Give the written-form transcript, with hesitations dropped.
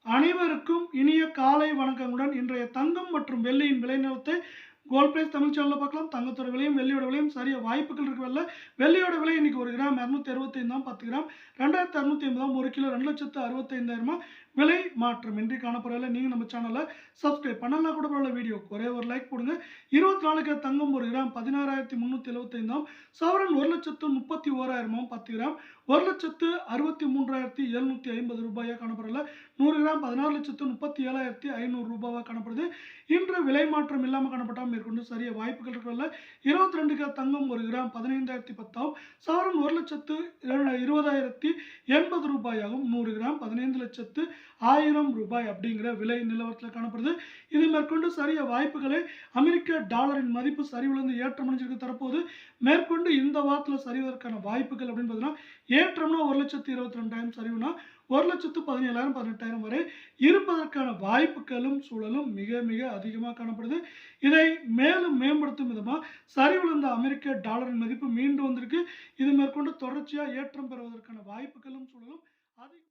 அனைவருக்கும் இனிய காலை வணக்கங்களுடன் இன்றைய தங்கம் மற்றும் வெள்ளியின் விலை நிலவரத்தை கோல்ட் பிரைஸ் தமிழ் சேனல்ல பார்க்கலாம். தங்கத்தோட விலையும் வெள்ளியோட விலையும் சரிய வாய்ப்புகள் இருக்குல்ல. வெள்ளியோட விலை இன்னைக்கு 1 கிராம் 265 தான், 10 கிராம் 2650 1 கிலோ 2,65,000 விலை மாற்றம் இன்றி காணப்படல. நீங்க நம்ம சேனலை சப்ஸ்கிரைப் பண்ணலாம் கூட பரவாயில்ல, வீடியோக்கு ஒரே ஒரு லைக் போடுங்க. 24 கேரட் தங்கம் 1 கிராம் 16,375 சவரன் 1,31,1000 10 கிராம் 1,63,750 ரூபாயாக காணப்படல. 100 கிராம் 16,37,500 ரூபாவாக காணப்படுது. இன்று விலை மாற்றம் இல்லாமல் காணப்பட்டால் மேற்கொண்டு சரிய வாய்ப்புகள் இருக்கல. 22 கேரட் தங்கம் 1 கிராம் 15,010 சவரன் 1,20,080 ரூபாயாகவும் 100 கிராம் 15,00,1000 ரூபாய் அப்படிங்கிற விலை நிலவரத்தில் காணப்படுது. இது மேற்கொண்டு சரிய வாய்ப்புகளை அமெரிக்க டாலரின் மதிப்பு சரிவிலிருந்து ஏற்றமடைஞ்சிருக்கு. தற்போது மேற்கொண்டு இந்த வாரத்தில் சரிவதற்கான வாய்ப்புகள் அப்படின்னு பார்த்தீங்கன்னா, ஏற்றம்னா 1,22,000 சரிவுனா 1,17,000 18,000 வரை இருப்பதற்கான வாய்ப்புகளும் சூழலும் மிக மிக அதிகமாக காணப்படுது. இதை மேலும் மேம்படுத்தும் விதமாக சரிவிழந்த அமெரிக்க டாலரின் மதிப்பு மீண்டு வந்திருக்கு. இது மேற்கொண்டு தொடர்ச்சியாக ஏற்றம் பெறுவதற்கான வாய்ப்புகளும் சூழலும் அதிகம்.